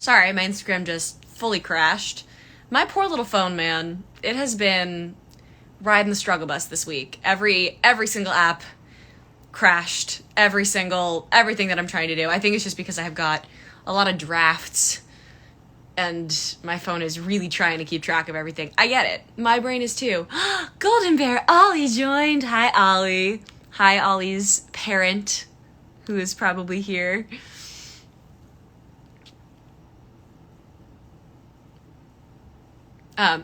Sorry, my Instagram just fully crashed. My poor little phone, man. It has been riding the struggle bus this week. Every single app crashed. Everything that I'm trying to do. I think it's just because I have got a lot of drafts and my phone is really trying to keep track of everything. I get it. My brain is too. Golden Bear, Ollie joined. Hi, Ollie. Hi, Ollie's parent, who is probably here.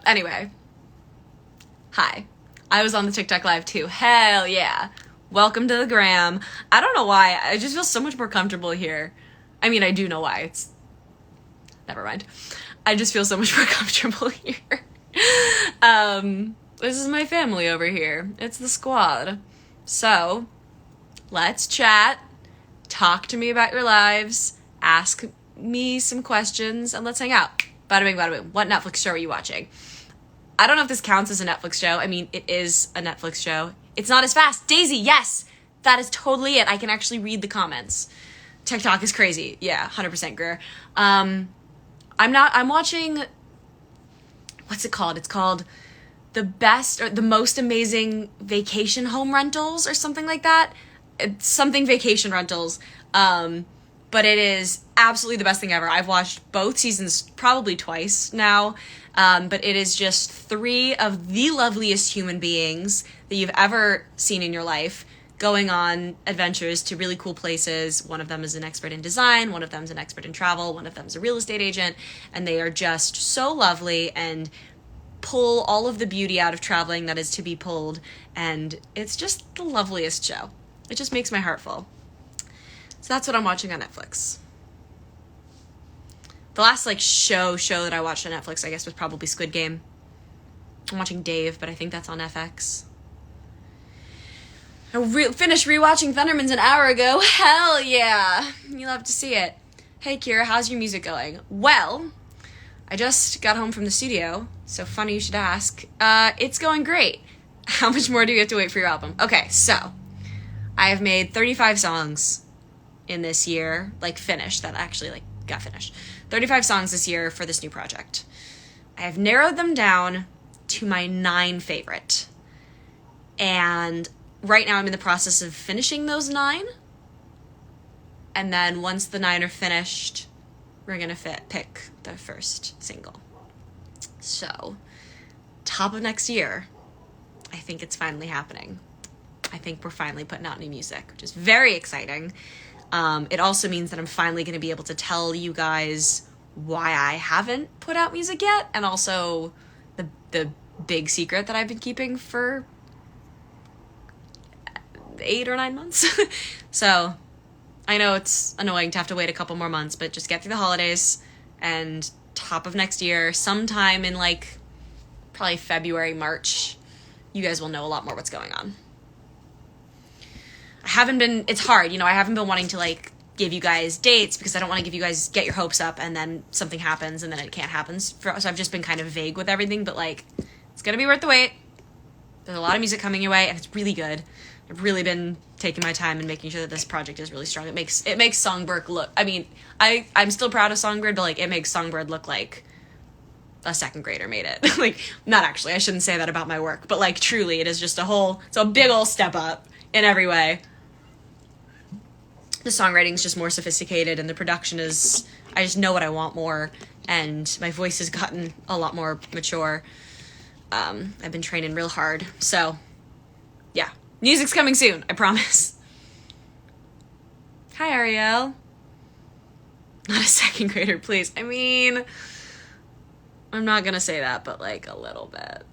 Anyway. Hi. I was on the TikTok live too. Hell yeah. Welcome to the gram. I don't know why. I just feel so much more comfortable here. I mean, I do know why. Never mind. I just feel so much more comfortable here. This is my family over here. It's the squad. So, let's chat. Talk to me about your lives. Ask me some questions. And let's hang out. Bada bing, bada bing. What Netflix show are you watching? I don't know if this counts as a Netflix show. I mean, it is a Netflix show. It's not as fast. Daisy, yes! That is totally it. I can actually read the comments. TikTok is crazy. Yeah, 100% Greer. I'm watching, what's it called? It's called The Best, or The Most Amazing Vacation Home Rentals, or something like that. It's something vacation rentals. But it is absolutely the best thing ever. I've watched both seasons probably twice now. But it is just 3 of the loveliest human beings that you've ever seen in your life going on adventures to really cool places. One of them is an expert in design, one of them is an expert in travel, one of them is a real estate agent, and they are just so lovely and pull all of the beauty out of traveling that is to be pulled, and it's just the loveliest show. It just makes my heart full. So that's what I'm watching on Netflix. The last show that I watched on Netflix, I guess, was probably Squid Game. I'm watching Dave, but I think that's on FX. I finished rewatching Thundermans an hour ago. Hell yeah! You love to see it. Hey Kira, how's your music going? Well, I just got home from the studio, so funny you should ask. It's going great. How much more do you have to wait for your album? Okay, so I have made 35 songs in this year, finished, that actually got finished. 35 songs this year for this new project. I have narrowed them down to my 9 favorite. And right now I'm in the process of finishing those 9. And then once the 9 are finished, we're going to pick the first single. So, top of next year, I think it's finally happening. I think we're finally putting out new music, which is very exciting. It also means that I'm finally going to be able to tell you guys why I haven't put out music yet, and also the big secret that I've been keeping for 8 or 9 months. So I know it's annoying to have to wait a couple more months, but just get through the holidays, and top of next year, sometime in probably February, March, you guys will know a lot more what's going on. It's hard, I haven't been wanting to give you guys dates because I don't want to give you guys, get your hopes up and then something happens and then it can't happen. So I've just been kind of vague with everything, but it's going to be worth the wait. There's a lot of music coming your way and it's really good. I've really been taking my time and making sure that this project is really strong. It makes Songbird look, I'm still proud of Songbird, but it makes Songbird look like a second grader made it. Not actually, I shouldn't say that about my work, but truly it is just it's a big old step up in every way. The songwriting is just more sophisticated and the production is, I just know what I want more, and my voice has gotten a lot more mature. I've been training real hard, so yeah, music's coming soon, I promise. Hi Ariel. Not a second grader, please. I'm not gonna say that, but a little bit.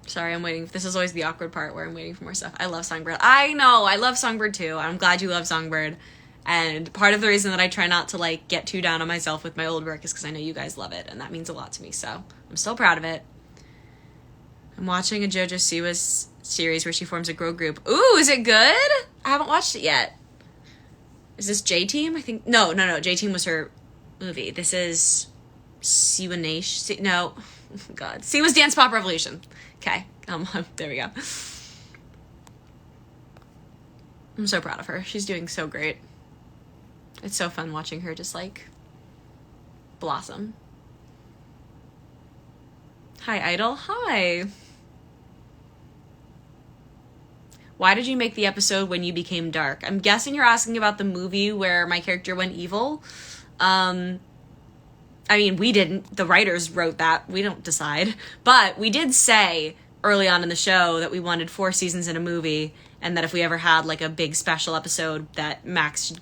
Sorry, I'm waiting. This is always the awkward part where I'm waiting for more stuff. I love Songbird. I know, I love Songbird too. I'm glad you love Songbird. And part of the reason that I try not to get too down on myself with my old work is because I know you guys love it, and that means a lot to me. So I'm so proud of it. I'm watching a JoJo Siwa series where she forms a girl group. Ooh, is it good? I haven't watched it yet. Is this J-Team? I think no. J-Team was her movie. This is Siwa Nation. No, God. Siwa's Dance Pop Revolution. Okay, there we go. I'm so proud of her. She's doing so great. It's so fun watching her just, like, blossom. Hi, Idol. Hi. Why did you make the episode when you became dark? I'm guessing you're asking about the movie where my character went evil. I mean, we didn't. The writers wrote that. We don't decide. But we did say early on in the show that we wanted 4 seasons in a movie, and that if we ever had, like, a big special episode that Max should...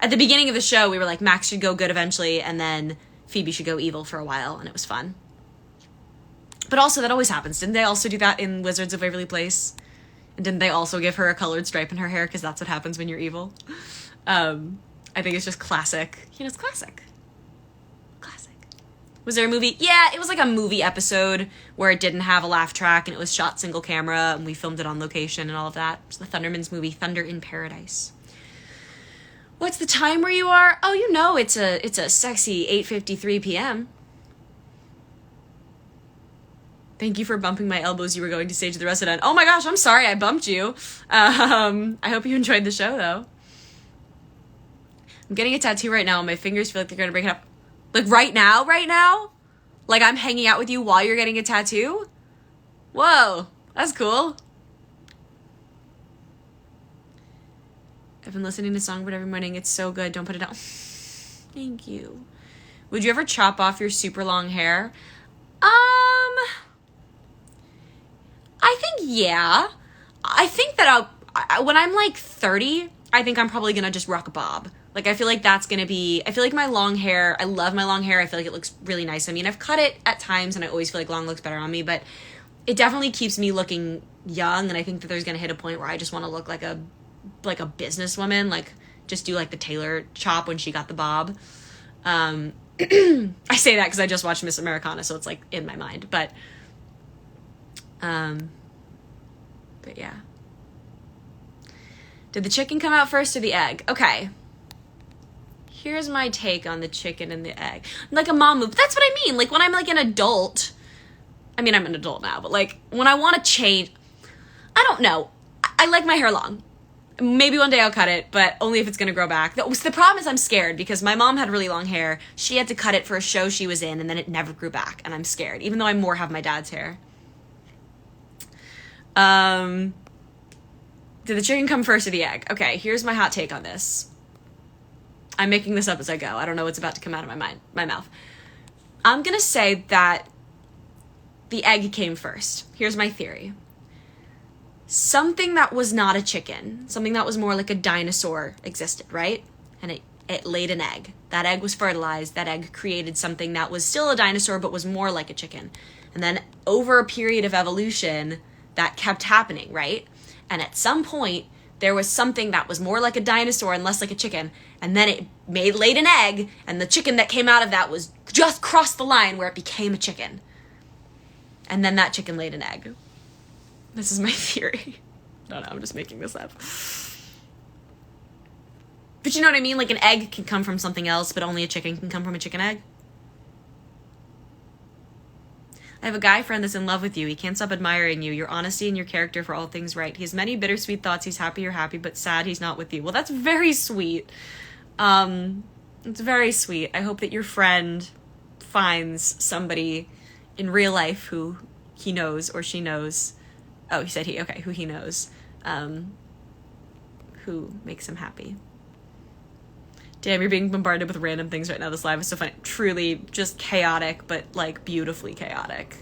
At the beginning of the show, we were like, Max should go good eventually, and then Phoebe should go evil for a while, and it was fun. But also, that always happens. Didn't they also do that in Wizards of Waverly Place? And didn't they also give her a colored stripe in her hair? Because that's what happens when you're evil. I think it's just classic. You know, it's classic. Classic. Was there a movie? Yeah, it was like a movie episode where it didn't have a laugh track and it was shot single camera and we filmed it on location and all of that. It's the Thundermans movie, Thunder in Paradise. What's the time where you are? Oh, you know, it's a sexy 8:53 p.m. Thank you for bumping my elbows. You were going to stage the Resident. Oh my gosh, I'm sorry I bumped you. I hope you enjoyed the show, though. I'm getting a tattoo right now, and my fingers feel like they're going to break it up. Like, right now? Like, I'm hanging out with you while you're getting a tattoo? Whoa, that's cool. I've been listening to Songbird every morning. It's so good. Don't put it down. Thank you. Would you ever chop off your super long hair? I think, yeah. I think that when I'm like 30, I think I'm probably going to just rock a bob. Like, I feel like that's going to be, I feel like my long hair, I love my long hair. I feel like it looks really nice. I mean, I've cut it at times and I always feel like long looks better on me, but it definitely keeps me looking young. And I think that there's going to hit a point where I just want to look like a businesswoman, like just do like the Taylor chop when she got the bob. I say that because I just watched Miss Americana, so it's like in my mind, but yeah. Did the chicken come out first or the egg? Okay. Here's my take on the chicken and the egg. Like a mom move. That's what I mean. Like when I'm like an adult, I mean, I'm an adult now, but like when I want to change, I don't know. I like my hair long. Maybe one day I'll cut it, but only if it's going to grow back. The problem is I'm scared because my mom had really long hair. She had to cut it for a show she was in, and then it never grew back, and I'm scared, even though I more have my dad's hair. Did the chicken come first or the egg? Okay, here's my hot take on this. I'm making this up as I go. I don't know what's about to come out of my mouth. I'm going to say that the egg came first. Here's my theory. Something that was not a chicken, something that was more like a dinosaur existed, right? And it laid an egg. That egg was fertilized. That egg created something that was still a dinosaur but was more like a chicken. And then over a period of evolution, that kept happening, right? And at some point, there was something that was more like a dinosaur and less like a chicken, and then it laid an egg, and the chicken that came out of that was just crossed the line where it became a chicken. And then that chicken laid an egg. This is my theory. No, I'm just making this up. But you know what I mean? Like an egg can come from something else, but only a chicken can come from a chicken egg. I have a guy friend that's in love with you. He can't stop admiring you, your honesty and your character for all things right. He has many bittersweet thoughts. He's happy you're happy, but sad he's not with you. Well, that's very sweet. It's very sweet. I hope that your friend finds somebody in real life who he knows or she knows. Oh, he said he. Okay, who he knows. Who makes him happy. Damn, you're being bombarded with random things right now. This live is so funny. Truly just chaotic, but like beautifully chaotic.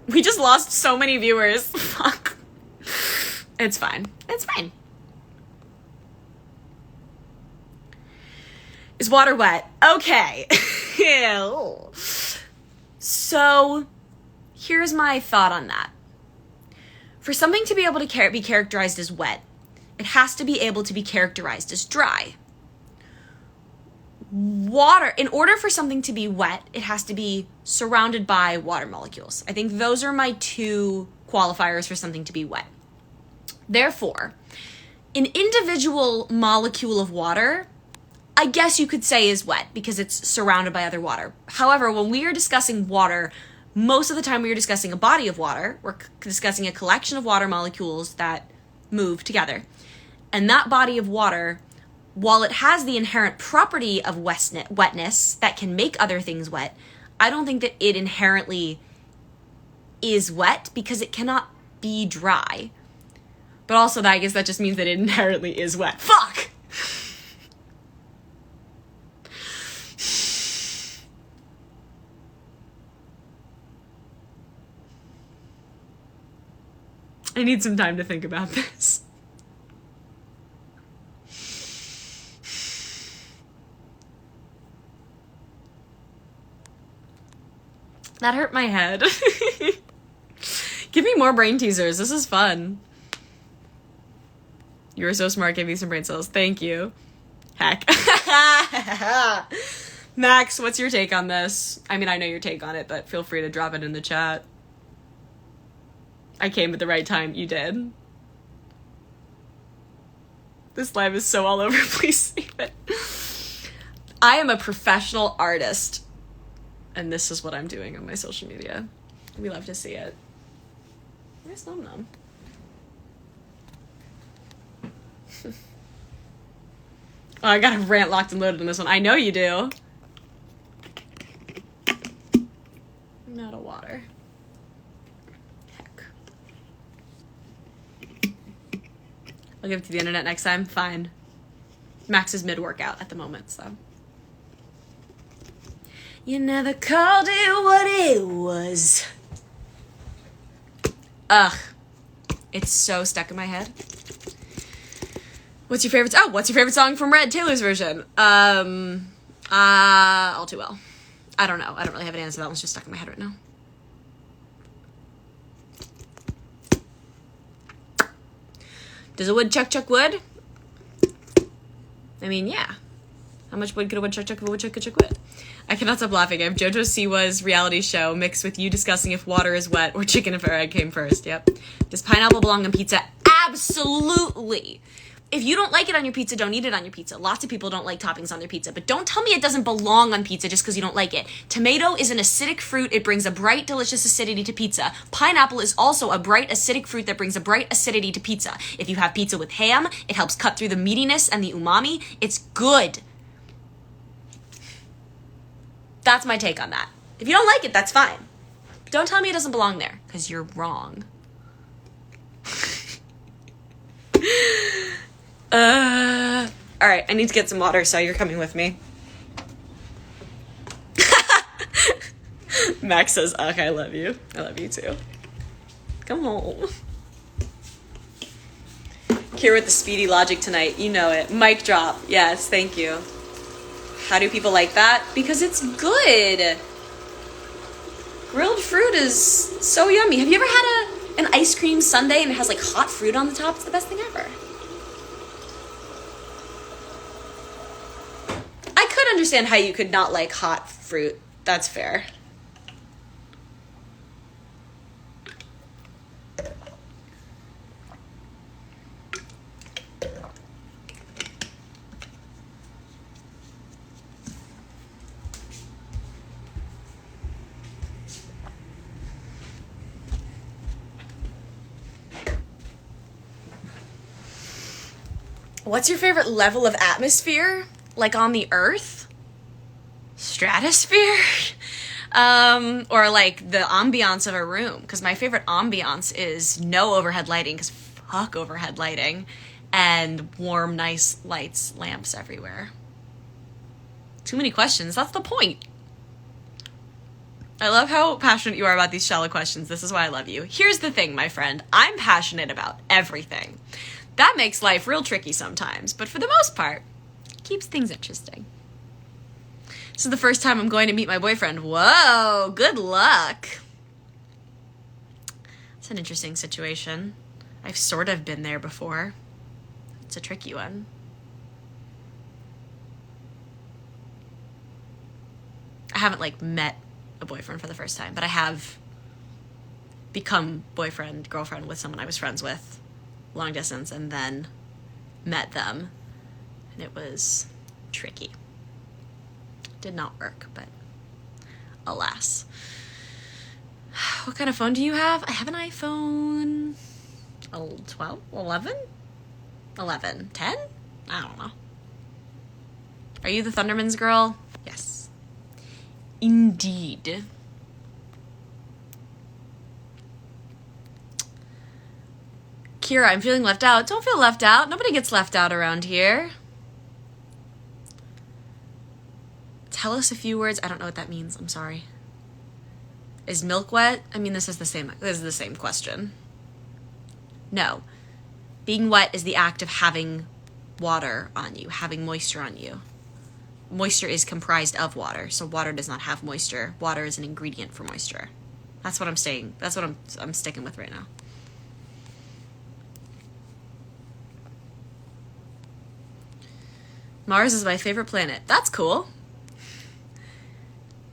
We just lost so many viewers. Fuck. It's fine. It's fine. Is water wet? Okay. Ew. So, here's my thought on that. For something to be able to be characterized as wet, it has to be able to be characterized as dry. Water, in order for something to be wet, it has to be surrounded by water molecules. I think those are my two qualifiers for something to be wet. Therefore, an individual molecule of water, I guess you could say is wet because it's surrounded by other water. However, when we are discussing water, most of the time we are discussing a body of water. We're discussing a collection of water molecules that move together. And that body of water, while it has the inherent property of wetness that can make other things wet, I don't think that it inherently is wet because it cannot be dry. But also, I guess that just means that it inherently is wet. Fuck! I need some time to think about this. That hurt my head. Give me more brain teasers. This is fun. You were so smart. Give me some brain cells. Thank you. Heck. Max, what's your take on this? I mean, I know your take on it, but feel free to drop it in the chat. I came at the right time. You did. This live is so all over. Please save it. I am a professional artist, and this is what I'm doing on my social media. We love to see it. Where's Nom Nom? Oh, I got a rant locked and loaded on this one. I know you do. I'm out of water. Heck. I'll give it to the internet next time. Fine. Max is mid-workout at the moment, so. You never called it what it was. Ugh. It's so stuck in my head. What's your favorite song from Red, Taylor's version? All Too Well. I don't know. I don't really have an answer. That one's just stuck in my head right now. Does a woodchuck chuck wood? I mean, yeah. How much wood could a woodchuck chuck if a woodchuck could chuck wood? I cannot stop laughing. I have JoJo Siwa's reality show mixed with you discussing if water is wet or chicken if or egg came first. Yep. Does pineapple belong on pizza? Absolutely. If you don't like it on your pizza, don't eat it on your pizza. Lots of people don't like toppings on their pizza, but don't tell me it doesn't belong on pizza just because you don't like it. Tomato is an acidic fruit. It brings a bright, delicious acidity to pizza. Pineapple is also a bright, acidic fruit that brings a bright acidity to pizza. If you have pizza with ham, it helps cut through the meatiness and the umami. It's good. That's my take on that. If you don't like it, that's fine. Don't tell me it doesn't belong there, because you're wrong. All right, I need to get some water, so you're coming with me. Max says, "Ugh, I love you. I love you too. Come home." Here with the speedy logic tonight. You know it. Mic drop. Yes, thank you. How do people like that? Because it's good. Grilled fruit is so yummy. Have you ever had an ice cream sundae and it has like hot fruit on the top? It's the best thing ever. I could understand how you could not like hot fruit. That's fair. What's your favorite level of atmosphere? Like on the Earth? Stratosphere? Or like the ambiance of a room. Because my favorite ambiance is no overhead lighting, because fuck overhead lighting. And warm, nice lights, lamps everywhere. Too many questions. That's the point. I love how passionate you are about these shallow questions. This is why I love you. Here's the thing, my friend. I'm passionate about everything. That makes life real tricky sometimes, but for the most part, it keeps things interesting. This is the first time I'm going to meet my boyfriend. Whoa, good luck. It's an interesting situation. I've sort of been there before. It's a tricky one. I haven't like met a boyfriend for the first time, but I have become boyfriend, girlfriend with someone I was friends with long distance and then met them, and it was tricky. Did not work, but alas. What kind of phone do you have? I have an iPhone 12, 11? 11. 10? I don't know. Are you the Thunderman's girl? Yes. Indeed. Kira, I'm feeling left out. Don't feel left out. Nobody gets left out around here. Tell us a few words. I don't know what that means. I'm sorry. Is milk wet? I mean, this is the same question. No. Being wet is the act of having water on you, having moisture on you. Moisture is comprised of water, so water does not have moisture. Water is an ingredient for moisture. That's what I'm saying. That's what I'm sticking with right now. Mars is my favorite planet. That's cool.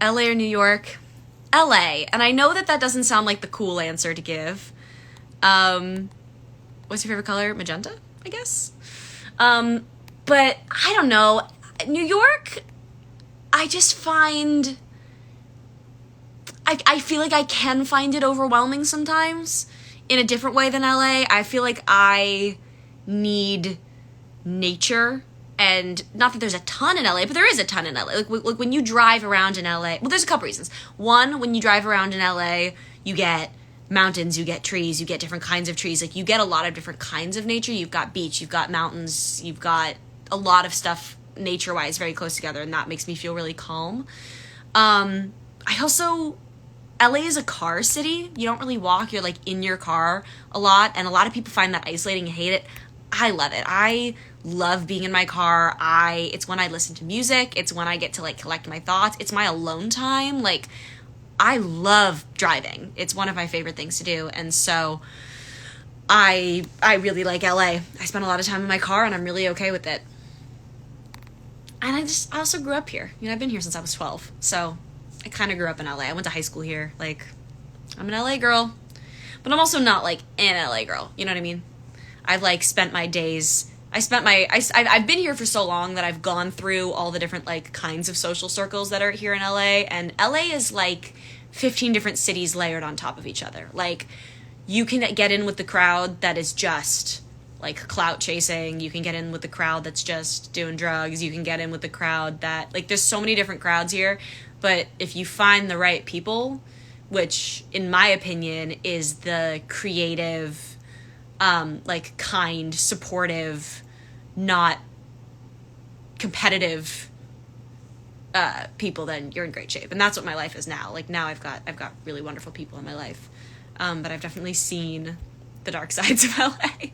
LA or New York? LA. And I know that doesn't sound like the cool answer to give. What's your favorite color? Magenta, I guess. But I don't know. New York, I just find... I feel like I can find it overwhelming sometimes in a different way than LA. I feel like I need nature. And not that there's a ton in LA, but there is a ton in LA. Like when you drive around in LA, well, there's a couple reasons. One, when you drive around in LA, you get mountains, you get trees, you get different kinds of trees. Like you get a lot of different kinds of nature. You've got beach, you've got mountains, you've got a lot of stuff nature-wise very close together, and that makes me feel really calm. I also... LA is a car city. You don't really walk. You're like in your car a lot, and a lot of people find that isolating and hate it. I love it. I love being in my car. It's when I listen to music. It's when I get to like collect my thoughts. It's my alone time. Like I love driving. It's one of my favorite things to do. And so I really like LA. I spend a lot of time in my car and I'm really okay with it. And I also grew up here. You know, I've been here since I was 12. So I kind of grew up in LA. I went to high school here. Like I'm an LA girl, but I'm also not like an LA girl. You know what I mean? I've like spent my days, I've been here for so long that I've gone through all the different like kinds of social circles that are here in LA, and LA is like 15 different cities layered on top of each other. Like you can get in with the crowd that is just like clout chasing, you can get in with the crowd that's just doing drugs, you can get in with the crowd that, like there's so many different crowds here, but if you find the right people, which in my opinion is the creative, like kind, supportive, not competitive people, then you're in great shape. And that's what my life is now. Like now I've got really wonderful people in my life. But I've definitely seen the dark sides of LA.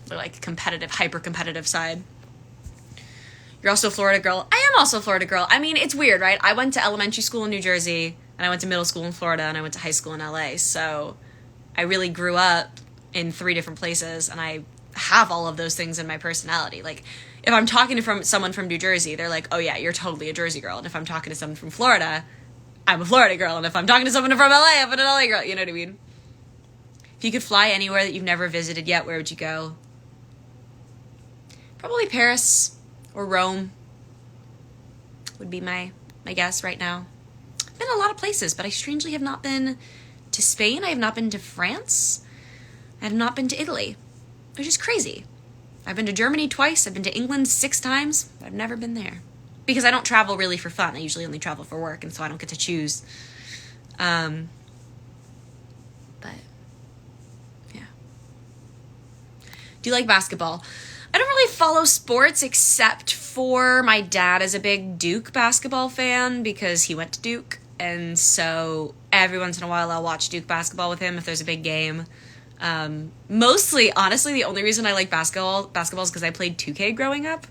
The like competitive, hyper competitive side. You're also a Florida girl. I am also a Florida girl. I mean, it's weird, right? I went to elementary school in New Jersey, and I went to middle school in Florida, and I went to high school in LA. So I really grew up in 3 different places, and I have all of those things in my personality. Like, if I'm talking to someone from New Jersey, they're like, oh yeah, you're totally a Jersey girl. And if I'm talking to someone from Florida, I'm a Florida girl. And if I'm talking to someone from LA, I'm an LA girl. You know what I mean? If you could fly anywhere that you've never visited yet, where would you go? Probably Paris or Rome would be my guess right now. I've been a lot of places, but I strangely have not been to Spain. I have not been to France. I have not been to Italy, which is crazy. I've been to Germany twice. I've been to England 6 times. But I've never been there because I don't travel really for fun. I usually only travel for work, and so I don't get to choose. But yeah. Do you like basketball? I don't really follow sports except for my dad is a big Duke basketball fan because he went to Duke. And so every once in a while I'll watch Duke basketball with him if there's a big game. Mostly, honestly, the only reason I like basketball is because I played 2K growing up.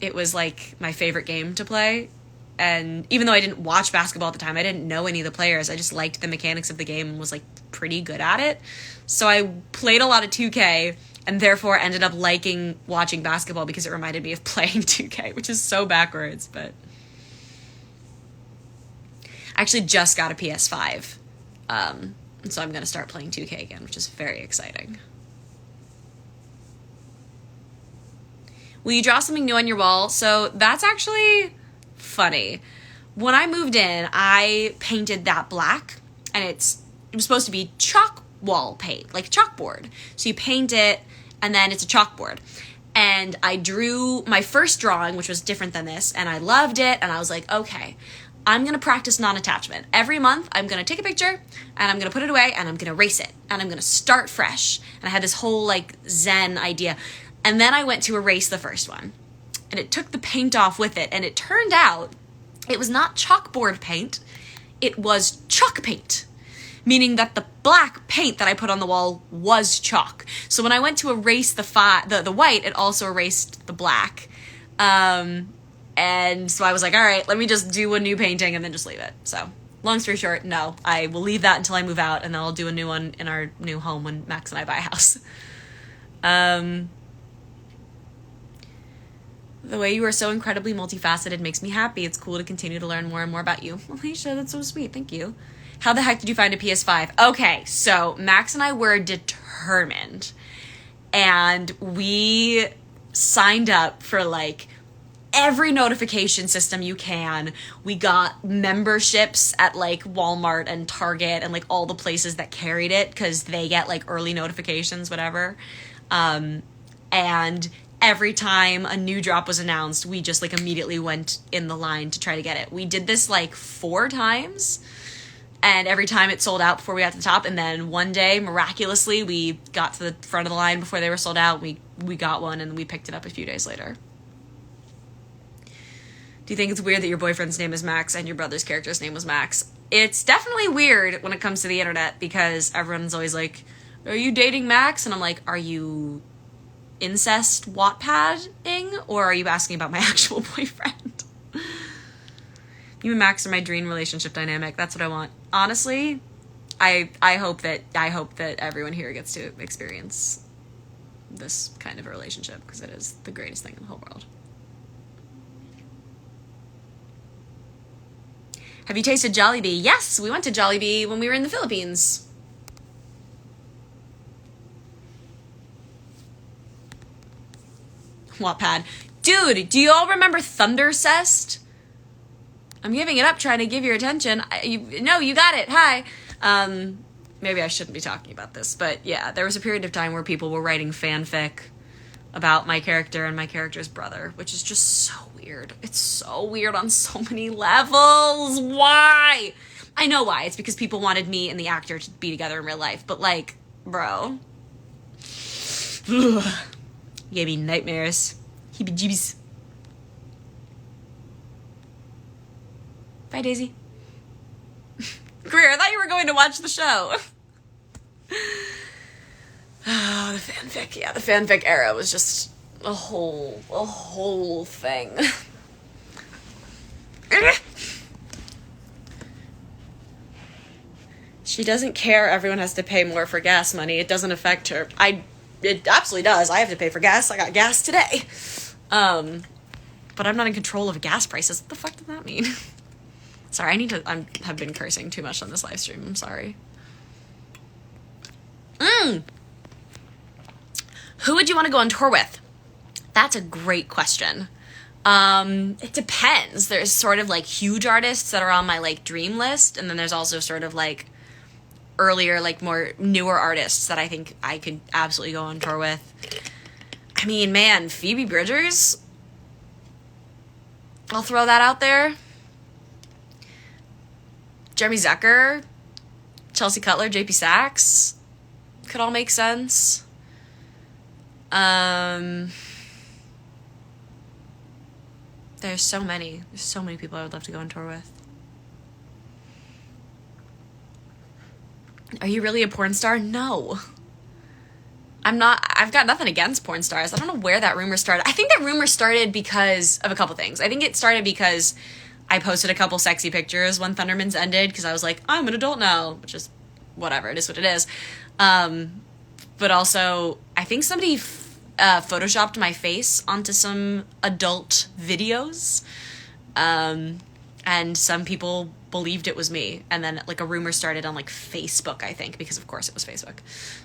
It was like my favorite game to play. And even though I didn't watch basketball at the time, I didn't know any of the players. I just liked the mechanics of the game and was like pretty good at it. So I played a lot of 2K and therefore ended up liking watching basketball because it reminded me of playing 2K, which is so backwards, but I actually just got a PS5. And so I'm going to start playing 2K again, which is very exciting. Will you draw something new on your wall? So that's actually funny. When I moved in, I painted that black, and it was supposed to be chalk wall paint, like chalkboard. So you paint it, and then it's a chalkboard. And I drew my first drawing, which was different than this, and I loved it, and I was like, okay, I'm going to practice non-attachment. Every month, I'm going to take a picture, and I'm going to put it away, and I'm going to erase it, and I'm going to start fresh. And I had this whole, like, Zen idea. And then I went to erase the first one, and it took the paint off with it, and it turned out it was not chalkboard paint, it was chalk paint, meaning that the black paint that I put on the wall was chalk. So when I went to erase the white, it also erased the black. And so I was like, all right, let me just do a new painting and then just leave it. So long story short, no, I will leave that until I move out, and then I'll do a new one in our new home when Max and I buy a house. The way you are so incredibly multifaceted makes me happy. It's cool to continue to learn more and more about you. Well, Aisha, that's so sweet. Thank you. How the heck did you find a PS5? Okay, so Max and I were determined, and we signed up for, like, every notification system you can. We got memberships at, like, Walmart and Target and, like, all the places that carried it, because they get, like, early notifications, whatever. And every time a new drop was announced, we just, like, immediately went in the line to try to get it. We did this, like, 4 times, and every time it sold out before we got to the top, and then one day, miraculously, we got to the front of the line before they were sold out. We got one, and we picked it up a few days later. Do you think it's weird that your boyfriend's name is Max and your brother's character's name was Max? It's definitely weird when it comes to the internet, because everyone's always like, are you dating Max? And I'm like, are you incest Wattpad-ing, or are you asking about my actual boyfriend? You and Max are my dream relationship dynamic. That's what I want. Honestly, I hope that everyone here gets to experience this kind of a relationship, because it is the greatest thing in the whole world. Have you tasted Jollibee? Yes, we went to Jollibee when we were in the Philippines. Wattpad. Dude, do you all remember Thundercest? I'm giving it up, trying to give your attention. No, you got it. Hi. Maybe I shouldn't be talking about this, but yeah, there was a period of time where people were writing fanfic about my character and my character's brother, which is just so weird. It's so weird on so many levels. Why? I know why. It's because people wanted me and the actor to be together in real life, but, like, bro. Ugh. You gave me nightmares. Heebie-jeebies. Bye, Daisy. Greer, I thought you were going to watch the show. Oh, the fanfic. Yeah, the fanfic era was just a whole thing. She doesn't care everyone has to pay more for gas money. It doesn't affect her. It absolutely does. I have to pay for gas. I got gas today. But I'm not in control of gas prices. What the fuck does that mean? Sorry, I have been cursing too much on this live stream. I'm sorry. Who would you want to go on tour with? That's a great question. It depends. There's sort of, like, huge artists that are on my, like, dream list, and then there's also sort of, like, earlier, like, more newer artists that I think I could absolutely go on tour with. I mean, man, Phoebe Bridgers? I'll throw that out there. Jeremy Zucker, Chelsea Cutler, JP Sachs could all make sense. There's so many people I would love to go on tour with. Are you really a porn star? No. I'm not. I've got nothing against porn stars. I don't know where that rumor started. I think that rumor started because of a couple things. I think it started because I posted a couple sexy pictures when Thundermans ended, because I was like, I'm an adult now, which is whatever. It is what it is. But also, I think somebody photoshopped my face onto some adult videos, and some people believed it was me, and then, like, a rumor started on, like, Facebook, I think, because of course it was Facebook.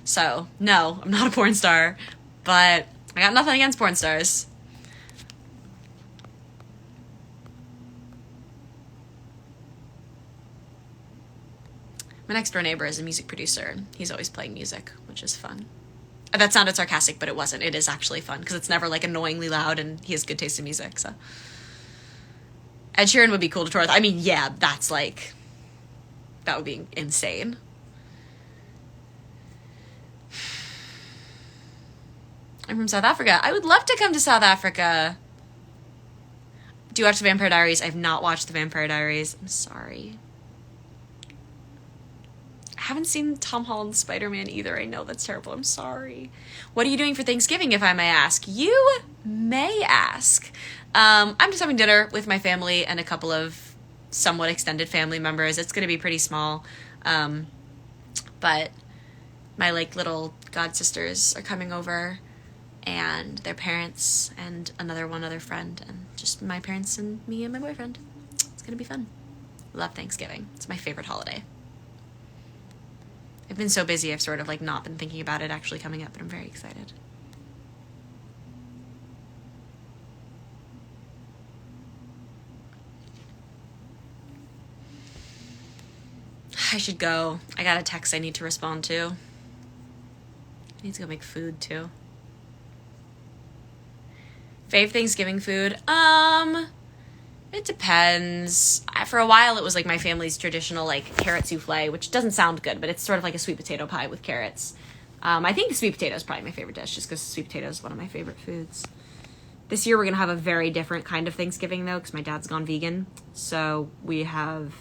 So no, I'm not a porn star, but I got nothing against porn stars. My next door neighbor is a music producer. He's always playing music, which is fun. That sounded sarcastic, but it wasn't. It is actually fun because it's never like annoyingly loud, and he has good taste in music. So Ed Sheeran would be cool to tour with. I mean, yeah, that's like, that would be insane. I'm from South Africa. I would love to come to South Africa. Do you watch The Vampire Diaries? I've not watched The Vampire Diaries. I'm sorry. I haven't seen Tom Holland's Spider-Man either. I know that's terrible. I'm sorry. What are you doing for Thanksgiving, if I may ask? You may ask. I'm just having dinner with my family and a couple of somewhat extended family members. It's going to be pretty small. But my like little god sisters are coming over, and their parents and one other friend, and just my parents and me and my boyfriend. It's going to be fun. Love Thanksgiving. It's my favorite holiday. I've been so busy, I've sort of like not been thinking about it actually coming up, but I'm very excited. I should go. I got a text I need to respond to. I need to go make food too. Fave Thanksgiving food? It depends. For a while, it was like my family's traditional like carrot souffle, which doesn't sound good, but it's sort of like a sweet potato pie with carrots. I think sweet potato is probably my favorite dish, just because sweet potato is one of my favorite foods. This year, we're going to have a very different kind of Thanksgiving, though, because my dad's gone vegan. So we have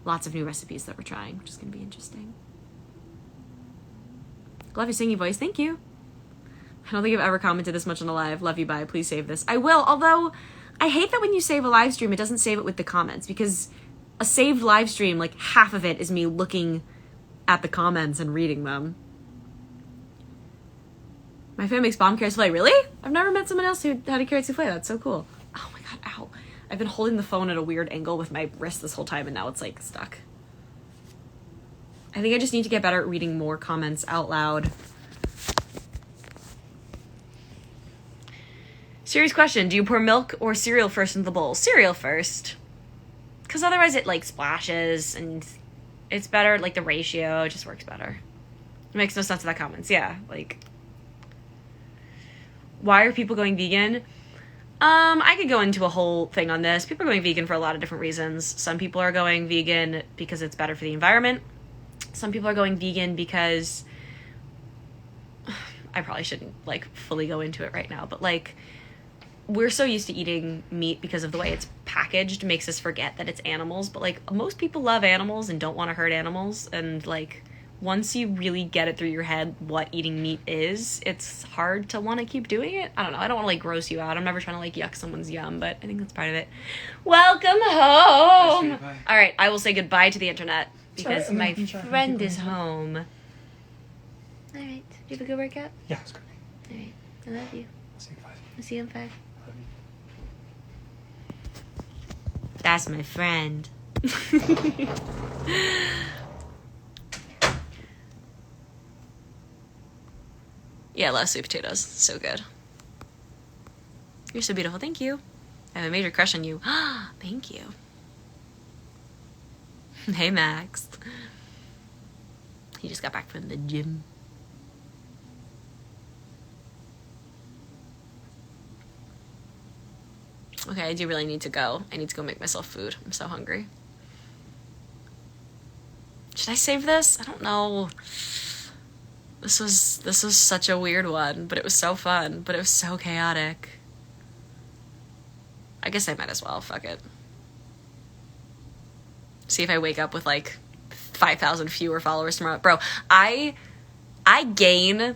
lots of new recipes that we're trying, which is going to be interesting. Love your singing voice. Thank you. I don't think I've ever commented this much on a live. Love you, bye. Please save this. I will, although I hate that when you save a live stream, it doesn't save it with the comments, because a saved live stream, like half of it is me looking at the comments and reading them. My family makes bomb carrot souffle. Really? I've never met someone else who had a carrot souffle. That's so cool. Oh my god, ow. I've been holding the phone at a weird angle with my wrist this whole time, and now it's like stuck. I think I just need to get better at reading more comments out loud. Serious question. Do you pour milk or cereal first into the bowl? Cereal first. Because otherwise it, like, splashes, and it's better, like, the ratio just works better. It makes no sense in the comments. Yeah, like, why are people going vegan? I could go into a whole thing on this. People are going vegan for a lot of different reasons. Some people are going vegan because it's better for the environment. Some people are going vegan because I probably shouldn't, like, fully go into it right now, but, like, we're so used to eating meat because of the way it's packaged makes us forget that it's animals. But, like, most people love animals and don't want to hurt animals. And, like, once you really get it through your head what eating meat is, it's hard to want to keep doing it. I don't know. I don't want to, like, gross you out. I'm never trying to, like, yuck someone's yum, but I think that's part of it. Welcome home! All right, I will say goodbye to the internet because my friend is home. All right. Do you have a good workout? Yeah, it's great. All right. I love you. I'll see you in 5. I'll see you in 5. Love you. That's my friend. Yeah, I love sweet potatoes. So good. You're so beautiful. Thank you. I have a major crush on you. Thank you. Hey, Max. He just got back from the gym. Okay, I do really need to go. I need to go make myself food. I'm so hungry. Should I save this? I don't know. This was such a weird one, but it was so fun, but it was so chaotic. I guess I might as well. Fuck it. See if I wake up with like 5,000 fewer followers tomorrow. Bro, I gain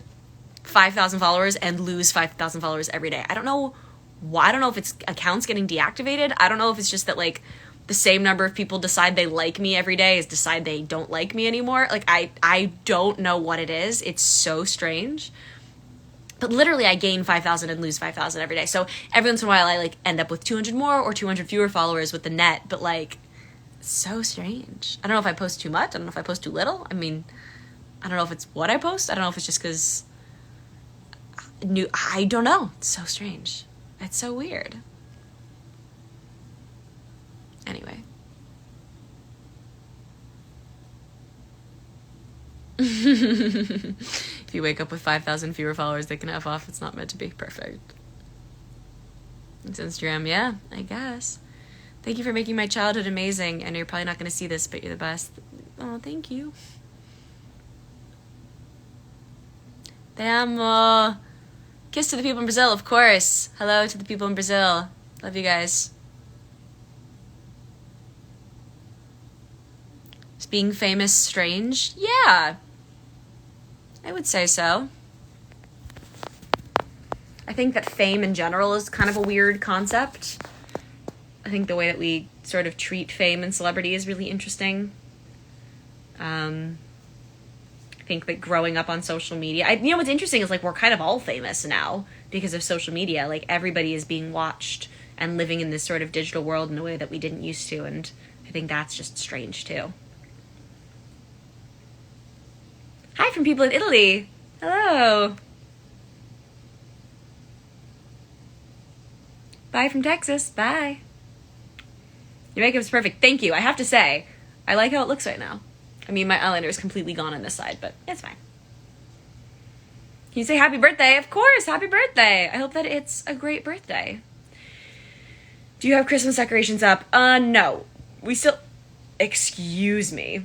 5,000 followers and lose 5,000 followers every day. I don't know why. I don't know if it's accounts getting deactivated. I don't know if it's just that like the same number of people decide they like me every day as decide they don't like me anymore. Like I don't know what it is. It's so strange. But literally I gain 5,000 and lose 5,000 every day. So every once in a while I like end up with 200 more or 200 fewer followers with the net. But like, it's so strange. I don't know if I post too much. I don't know if I post too little. I mean, I don't know if it's what I post. I don't know if it's just because I don't know. It's so strange. It's so weird. Anyway. If you wake up with 5,000 fewer followers, they can F off. It's not meant to be. Perfect. It's Instagram, yeah, I guess. Thank you for making my childhood amazing. I know you're probably not going to see this, but you're the best. Oh, thank you. Te amo. Kiss to the people in Brazil, of course. Hello to the people in Brazil. Love you guys. Is being famous strange? Yeah. I would say so. I think that fame in general is kind of a weird concept. I think the way that we sort of treat fame and celebrity is really interesting. I think that growing up on social media, what's interesting is like we're kind of all famous now because of social media. Like everybody is being watched and living in this sort of digital world in a way that we didn't used to, and I think that's just strange too. Hi from people in Italy. Hello. Bye from Texas. Bye. Your makeup's perfect. Thank you. I have to say, I like how it looks right now. I mean, my eyeliner is completely gone on this side, but it's fine. Can you say happy birthday? Of course, happy birthday. I hope that it's a great birthday. Do you have Christmas decorations up? No. Excuse me.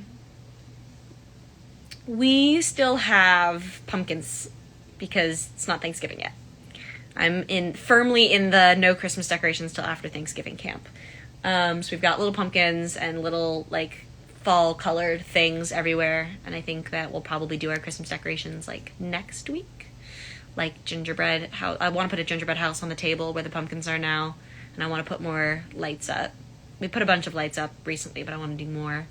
We still have pumpkins because it's not Thanksgiving yet. I'm firmly in the no Christmas decorations till after Thanksgiving camp. So we've got little pumpkins and little like fall colored things everywhere, and I think that we'll probably do our Christmas decorations like next week. Like gingerbread house. I want to put a gingerbread house on the table where the pumpkins are now, and I want to put more lights up. We put a bunch of lights up recently, but I want to do more.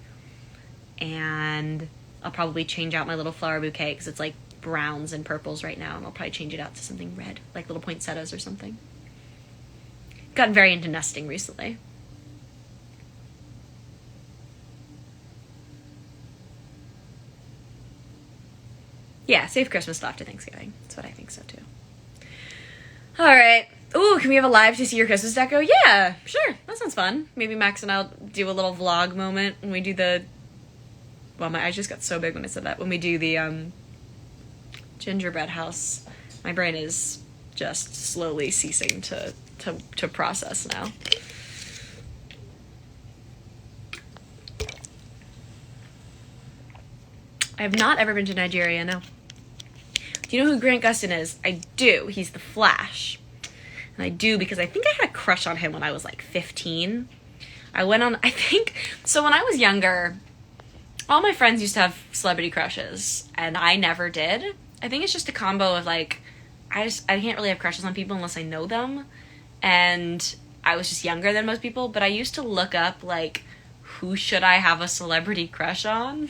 And I'll probably change out my little flower bouquet because it's like browns and purples right now, and I'll probably change it out to something red, like little poinsettias or something. Gotten very into nesting recently. Yeah, save Christmas stuff to Thanksgiving. That's what I think so too. All right. Ooh, can we have a live to see your Christmas deco? Yeah, sure. That sounds fun. Maybe Max and I'll do a little vlog moment when we do the... Well, my eyes just got so big when I said that. When we do the gingerbread house. My brain is just slowly ceasing to process now. I have not ever been to Nigeria, no. Do you know who Grant Gustin is? I do. He's the Flash. And I do because I think I had a crush on him when I was like 15. So when I was younger, all my friends used to have celebrity crushes, and I never did. I think it's just a combo of like, I can't really have crushes on people unless I know them. And I was just younger than most people, but I used to look up like, who should I have a celebrity crush on?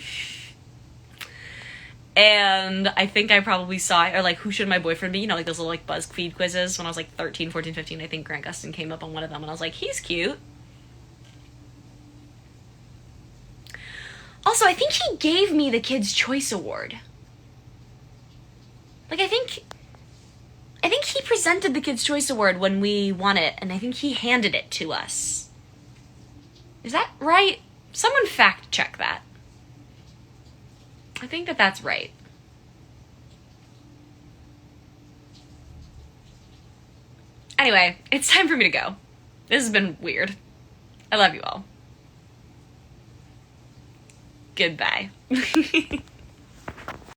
And I think I probably saw it, or like, who should my boyfriend be? You know, like those little like BuzzFeed quizzes when I was like 13, 14, 15. I think Grant Gustin came up on one of them, and I was like, he's cute. Also, I think he gave me the Kids' Choice Award. Like, I think he presented the Kids' Choice Award when we won it, and I think he handed it to us. Is that right? Someone fact check that. I think that that's right. Anyway, it's time for me to go. This has been weird. I love you all. Goodbye.